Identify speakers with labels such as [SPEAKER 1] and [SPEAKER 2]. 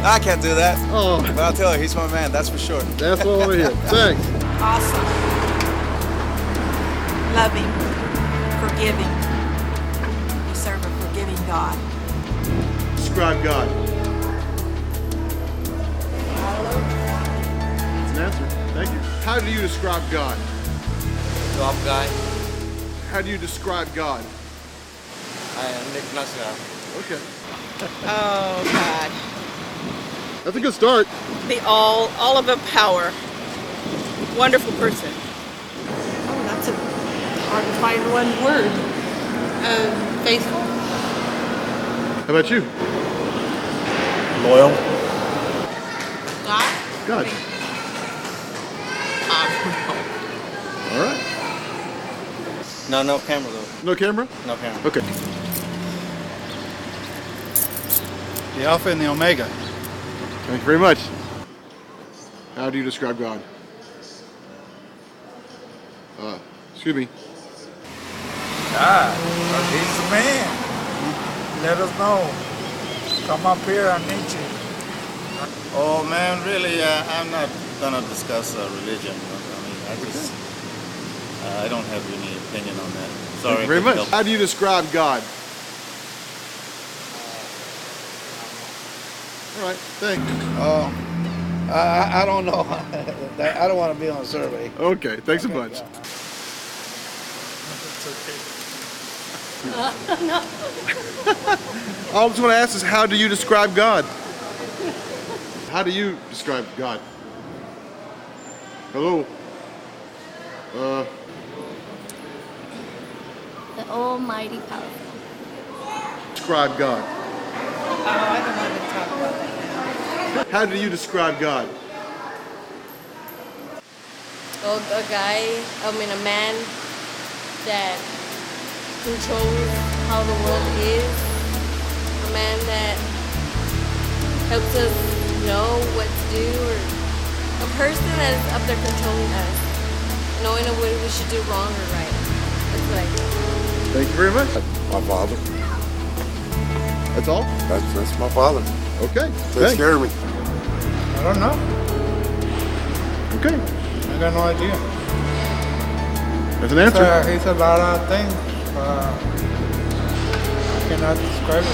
[SPEAKER 1] I can't do that.
[SPEAKER 2] Oh,
[SPEAKER 1] But I'll tell you, he's my man, that's for sure.
[SPEAKER 2] that's what I want to hear. Thanks.
[SPEAKER 3] Awesome. Loving. Forgiving. You serve a forgiving God.
[SPEAKER 2] Describe God. That's an answer. Thank you. How do you describe God?
[SPEAKER 4] Love guy.
[SPEAKER 2] How do you describe God?
[SPEAKER 4] I am Nick Nasser.
[SPEAKER 2] Okay.
[SPEAKER 5] Oh, God.
[SPEAKER 2] That's a good start.
[SPEAKER 5] The all of a power. Wonderful person.
[SPEAKER 6] Oh, that's hard to find one word. Faithful.
[SPEAKER 2] How about you?
[SPEAKER 4] Loyal.
[SPEAKER 6] God.
[SPEAKER 2] God. All right.
[SPEAKER 4] No camera though.
[SPEAKER 2] No camera?
[SPEAKER 4] No camera.
[SPEAKER 2] Okay.
[SPEAKER 1] The Alpha and the Omega.
[SPEAKER 2] Thank you very much. How do you describe God? Excuse me.
[SPEAKER 7] God, he's the man. Let us know. Come up here, I need you.
[SPEAKER 4] Oh man, really, I'm not gonna discuss religion. I just, I don't have any opinion on that. Sorry.
[SPEAKER 2] Thank you very
[SPEAKER 4] I couldn't
[SPEAKER 2] much.
[SPEAKER 4] help.
[SPEAKER 2] How do you describe God? All right, thanks.
[SPEAKER 7] I don't know. I don't want to be on a survey.
[SPEAKER 2] Okay, thanks a bunch. All I just want to ask is, how do you describe God? How do you describe God? Hello?
[SPEAKER 8] The almighty powerful.
[SPEAKER 2] Describe God.
[SPEAKER 5] Oh, I don't want to talk about that now.
[SPEAKER 2] How do you describe God?
[SPEAKER 8] Oh, a man that controls how the world is. A man that helps us know what to do, or a person that is up there controlling us, knowing what we should do wrong or right. That's what I think.
[SPEAKER 2] Thank you very much.
[SPEAKER 9] My father.
[SPEAKER 2] That's all?
[SPEAKER 9] That's my father.
[SPEAKER 2] Okay.
[SPEAKER 9] Takes care of me.
[SPEAKER 7] I don't know.
[SPEAKER 2] Okay.
[SPEAKER 7] I got no idea.
[SPEAKER 2] That's an answer.
[SPEAKER 7] He's a lot of things. I cannot describe it.